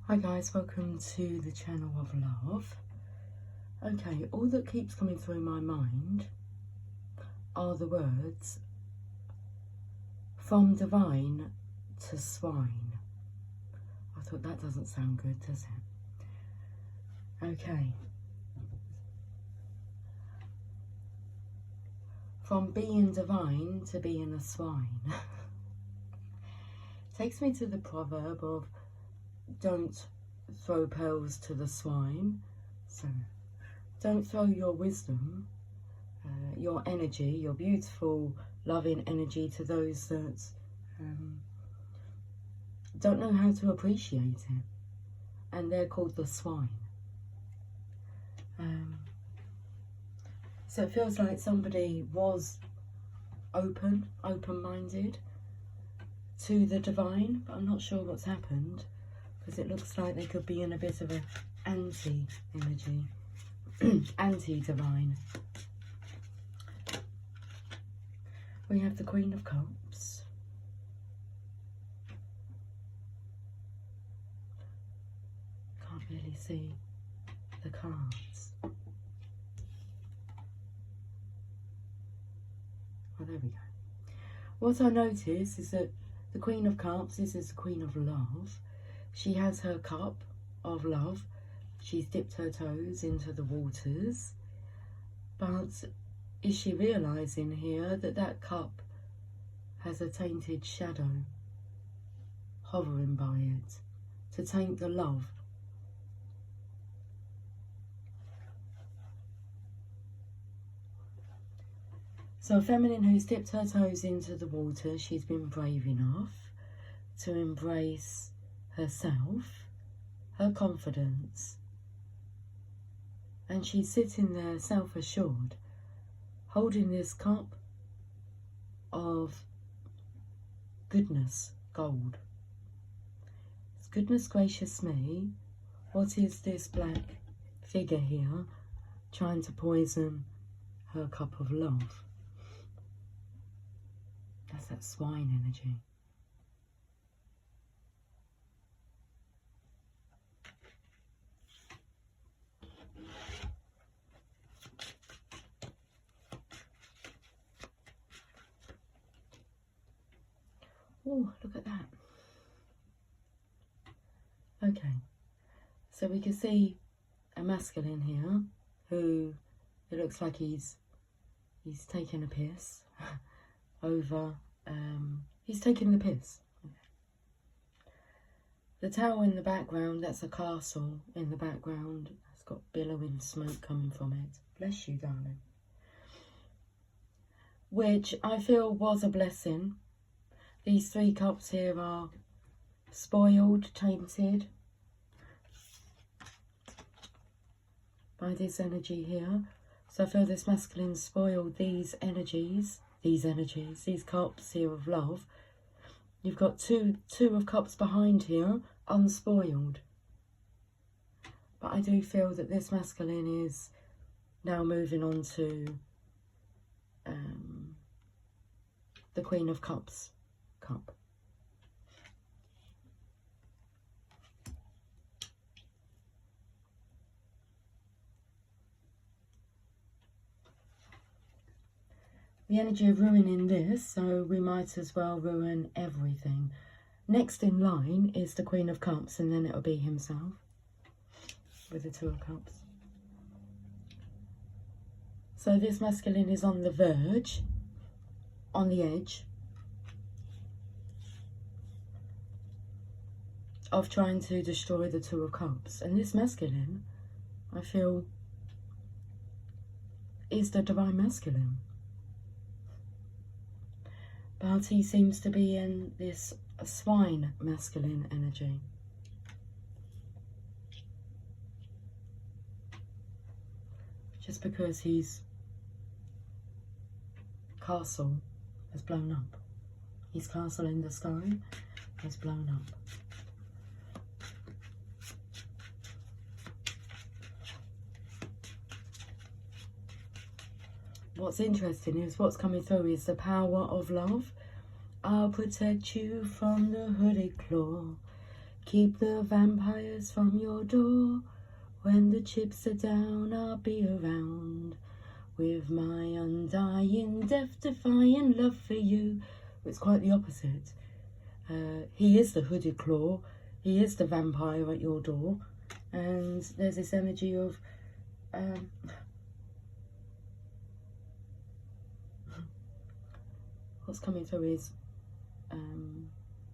Hi guys, welcome to the channel of love. Okay, all that keeps coming through my mind are the words from divine to swine. I thought that doesn't sound good, does it? Okay. From being divine to being a swine. Takes me to the proverb of don't throw pearls to the swine. So don't throw your wisdom, your energy, your beautiful, loving energy to those that don't know how to appreciate it. And they're called the swine. So it feels like somebody was open-minded to the divine, but I'm not sure what's happened, because it looks like they could be in a bit of an anti-energy, anti-divine. We have the Queen of Cups. Can't really see the cards. Oh, there we go. What I notice is that the Queen of Cups, this is the Queen of Love. She has her cup of love. She's dipped her toes into the waters. But is she realising here that that cup has a tainted shadow hovering by it to taint the love? So a feminine who's dipped her toes into the water, she's been brave enough to embrace herself, her confidence, and she's sitting there self-assured, holding this cup of goodness, gold. Goodness gracious me, what is this black figure here trying to poison her cup of love? That's that swine energy. Oh, look at that. Okay, so we can see a masculine here who it looks like he's taking a piss over, he's taking the piss. The tower in the background, that's a castle in the background. It's got billowing smoke coming from it. Bless you, darling. Which I feel was a blessing. These three cups here are spoiled, tainted by this energy here. So I feel this masculine spoiled these energies, these cups here of love. You've got two of cups behind here, unspoiled. But I do feel that this masculine is now moving on to the Queen of Cups cup. The energy of ruining this, so we might as well ruin everything. Next in line is the Queen of Cups, and then it'll be himself with the Two of Cups. So this masculine is on the verge, on the edge of trying to destroy the Two of Cups. And this masculine, I feel, is the divine masculine. But he seems to be in this swine masculine energy. Just because his castle has blown up. His castle in the sky has blown up. What's interesting is what's coming through is the power of love. I'll protect you from the hooded claw. Keep the vampires from your door. When the chips are down, I'll be around with my undying, death-defying love for you. It's quite the opposite. He is the hooded claw. He is the vampire at your door. And there's this energy of... what's coming through is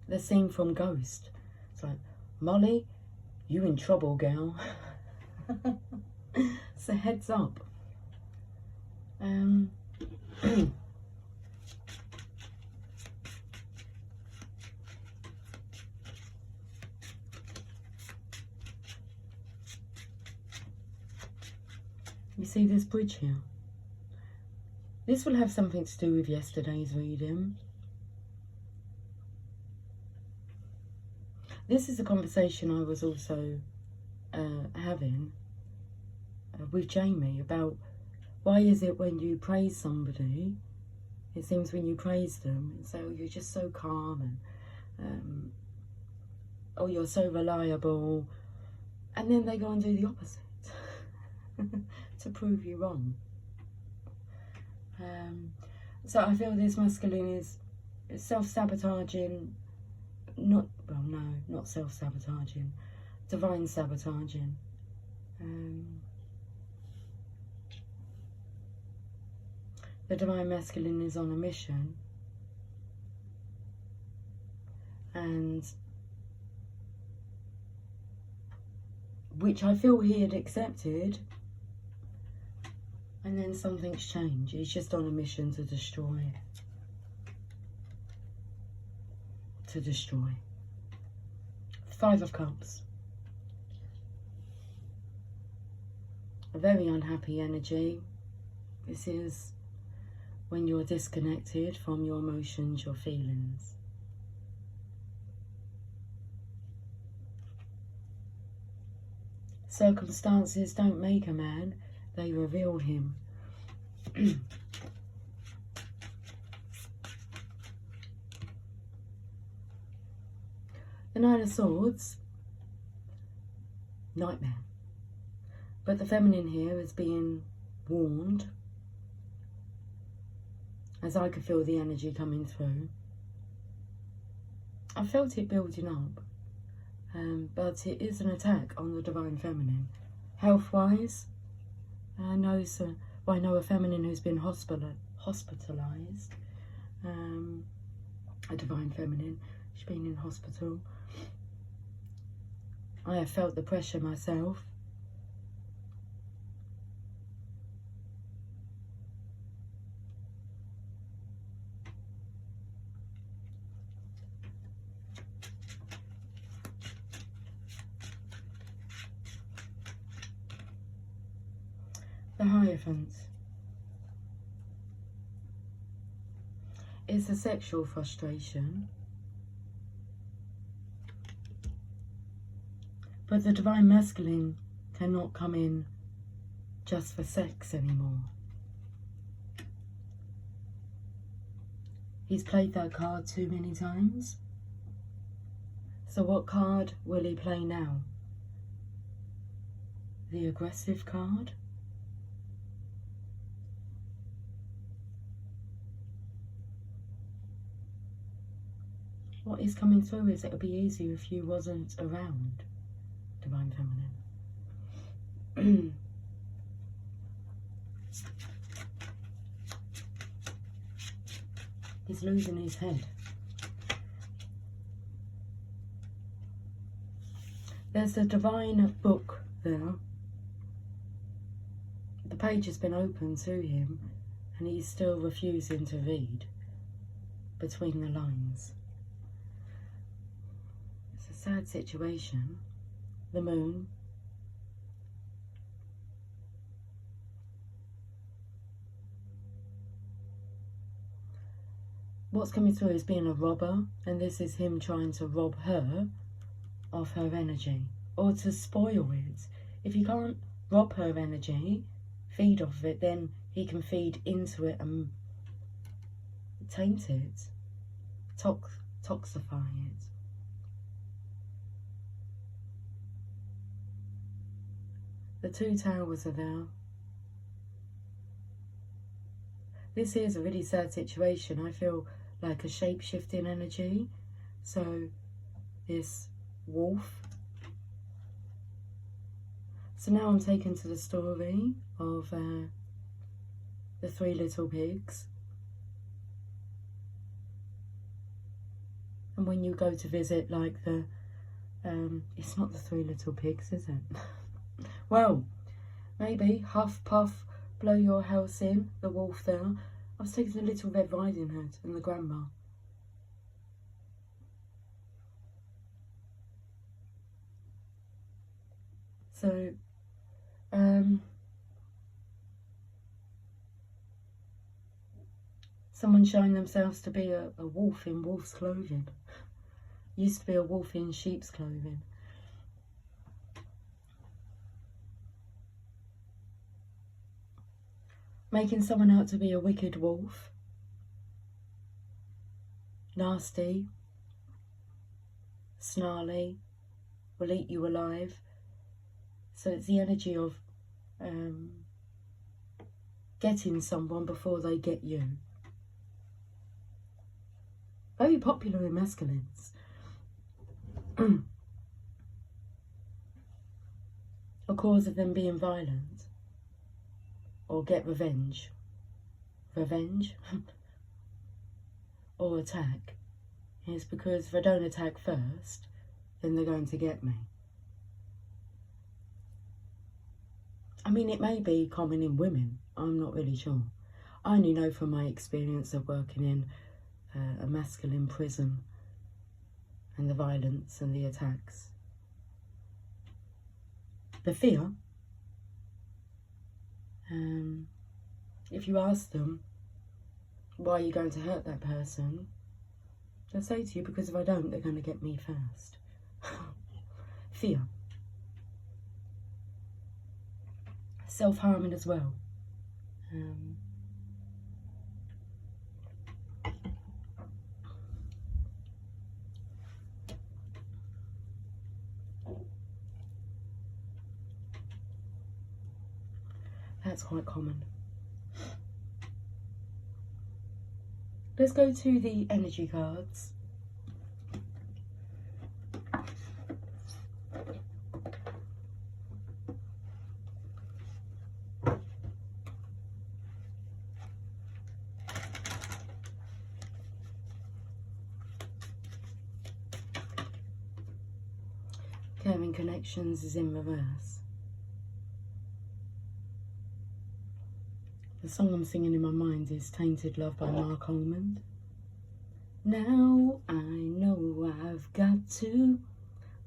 the scene from Ghost. It's like, Molly, you in trouble, girl. So heads up. You see this bridge here? This will have something to do with yesterday's reading. This is a conversation I was also having with Jamie about why is it when you praise somebody, it seems when you praise them, and say, oh, you're just so calm, and oh, you're so reliable, and then they go and do the opposite to prove you wrong. So I feel this masculine is self-sabotaging, not self-sabotaging, divine sabotaging. The divine masculine is on a mission, and which I feel he had accepted, and then something's changed. He's just on a mission to destroy. To destroy. 5 of Cups. A very unhappy energy. This is when you're disconnected from your emotions, your feelings. Circumstances don't make a man, they reveal him. The Nine of Swords, nightmare. But the feminine here is being warned, as I could feel the energy coming through. I felt it building up, but it is an attack on the divine feminine. Health-wise, I know a feminine who's been hospitalised. A divine feminine, she's been in hospital. I have felt the pressure myself. The Hierophant. It's a sexual frustration. But the divine masculine cannot come in just for sex anymore. He's played that card too many times. So what card will he play now? The aggressive card? What is coming through is it'll be easier if you wasn't around, divine feminine. He's losing his head. There's a divine book there. The page has been open to him and he's still refusing to read between the lines. It's a sad situation. The moon. What's coming through is being a robber, and this is him trying to rob her of her energy, or to spoil it. If he can't rob her energy, feed off it, then he can feed into it and taint it, toxify it. The 2 towers are there. This is a really sad situation. I feel like a shape-shifting energy. So this wolf. So now I'm taken to the story of the 3 little pigs. And when you go to visit, like the, it's not the 3 little pigs, is it? Well, maybe Huff Puff Blow Your House In, the wolf there. I was taking the Little Red Riding Hood and the grandma. So, someone showing themselves to be a wolf in wolf's clothing. Used to be a wolf in sheep's clothing. Making someone out to be a wicked wolf. Nasty. Snarly. Will eat you alive. So it's the energy of getting someone before they get you. Very popular in masculines. A cause of them being violent. Or get revenge. Revenge? Or attack. It's because if I don't attack first, then they're going to get me. I mean, it may be common in women. I'm not really sure. I only know from my experience of working in a masculine prison and the violence and the attacks. The fear. If you ask them, why are you going to hurt that person? They'll say to you, because if I don't, they're going to get me first. Fear. Self-harming as well. That's quite common. Let's go to the energy cards. Caring Connections is in reverse. The song I'm singing in my mind is Tainted Love by Mark Almond. Now I know I've got to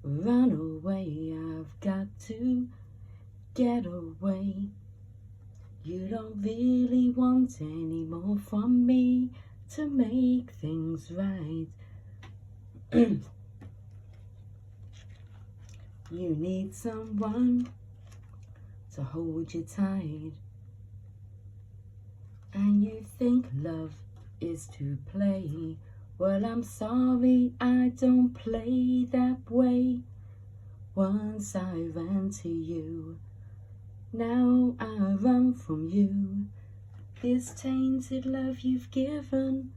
run away, I've got to get away. You don't really want any more from me to make things right. You need someone to hold you tight. And you think love is to play. Well, I'm sorry, I don't play that way. Once I ran to you, now I run from you. This tainted love you've given.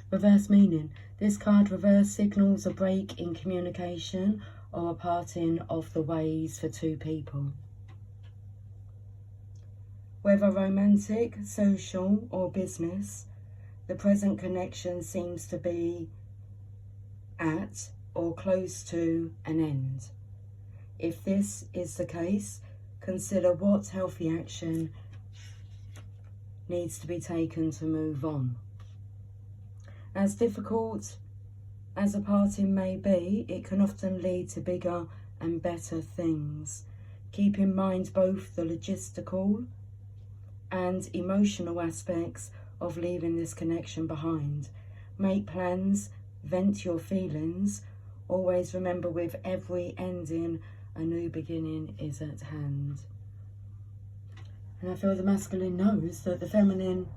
Reverse meaning. This card reverse signals a break in communication or a parting of the ways for 2 people. Whether romantic, social or business, the present connection seems to be at or close to an end. If this is the case, consider what healthy action needs to be taken to move on. As difficult as a parting may be, it can often lead to bigger and better things. Keep in mind both the logistical and emotional aspects of leaving this connection behind. Make plans, vent your feelings. Always remember, with every ending, a new beginning is at hand. And I feel the masculine knows that the feminine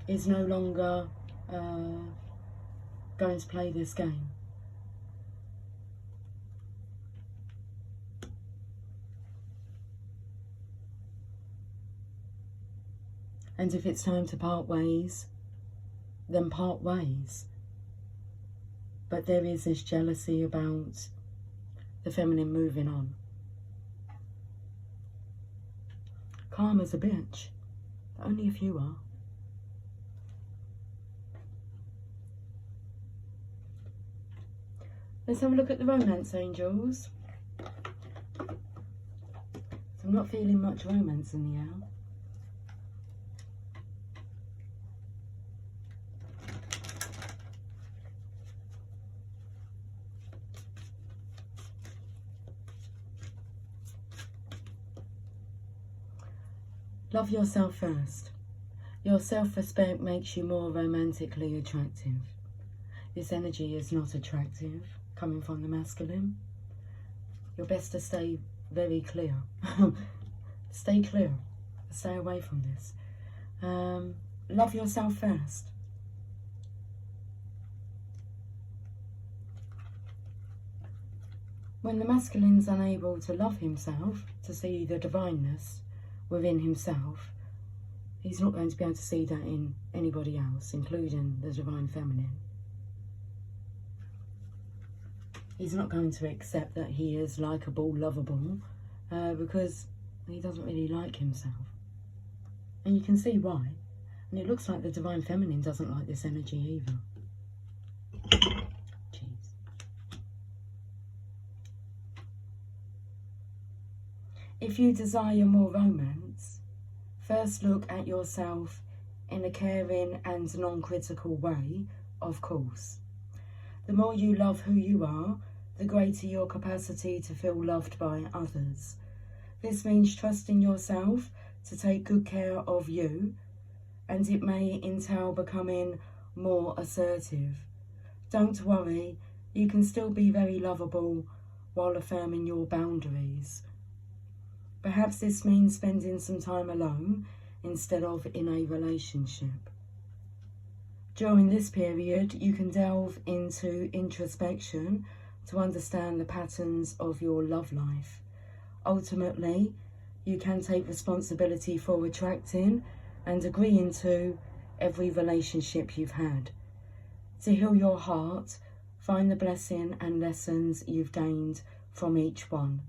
is no longer going to play this game. And if it's time to part ways, then part ways. But there is this jealousy about the feminine moving on. Karma's a bitch, but only if you are. Let's have a look at the romance angels. So I'm not feeling much romance in the air. Love yourself first. Your self-respect makes you more romantically attractive. This energy is not attractive, coming from the masculine. You're best to stay very clear. Stay clear. Stay away from this. Love yourself first. When the masculine's unable to love himself, to see the divineness within himself, he's not going to be able to see that in anybody else, including the divine feminine. He's not going to accept that he is likeable, lovable, because he doesn't really like himself. And you can see why. And it looks like the divine feminine doesn't like this energy either. Jeez. If you desire more romance, first look at yourself in a caring and non-critical way, of course. The more you love who you are, the greater your capacity to feel loved by others. This means trusting yourself to take good care of you, and it may entail becoming more assertive. Don't worry, you can still be very lovable while affirming your boundaries. Perhaps this means spending some time alone instead of in a relationship. During this period, you can delve into introspection to understand the patterns of your love life. Ultimately, you can take responsibility for attracting and agreeing to every relationship you've had. To heal your heart, find the blessing and lessons you've gained from each one.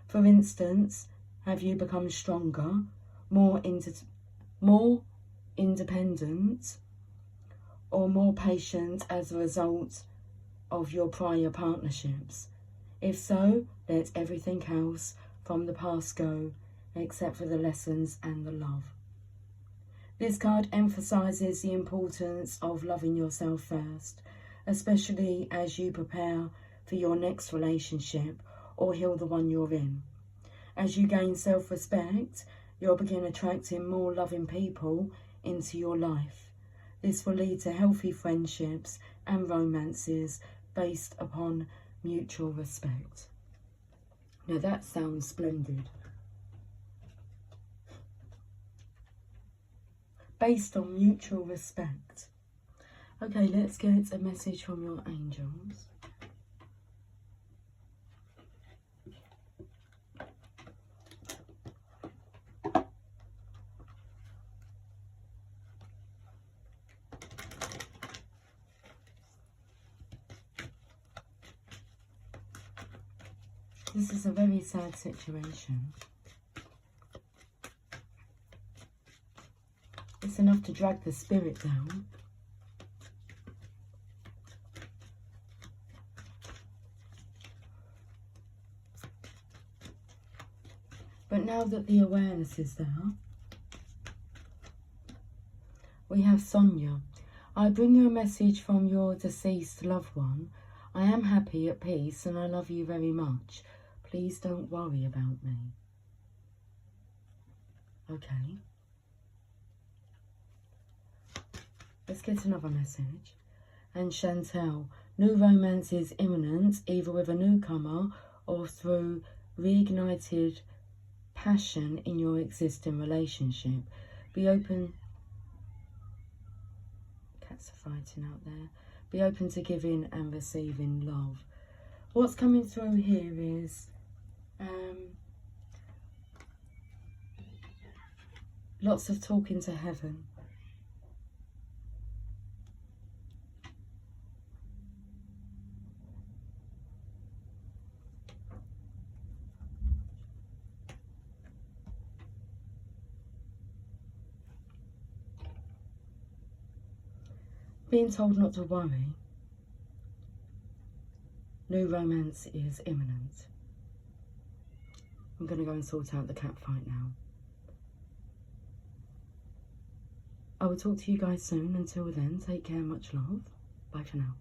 For instance, have you become stronger, more independent, or more patient as a result of your prior partnerships? If so, let everything else from the past go, except for the lessons and the love. This card emphasizes the importance of loving yourself first, especially as you prepare for your next relationship or heal the one you're in. As you gain self-respect, you'll begin attracting more loving people into your life. This will lead to healthy friendships and romances based upon mutual respect. Now that sounds splendid. Based on mutual respect. Okay, let's get a message from your angels. This is a very sad situation. It's enough to drag the spirit down. But now that the awareness is there, we have Sonia. I bring you a message from your deceased loved one. I am happy, at peace, and I love you very much. Please don't worry about me. Okay. Let's get another message. And Chantel, new romance is imminent, either with a newcomer or through reignited passion in your existing relationship. Be open. Cats are fighting out there. Be open to giving and receiving love. What's coming through here is Lots of talking to heaven. Being told not to worry. New romance is imminent. I'm going to go and sort out the cat fight now. I will talk to you guys soon. Until then, take care, much love. Bye for now.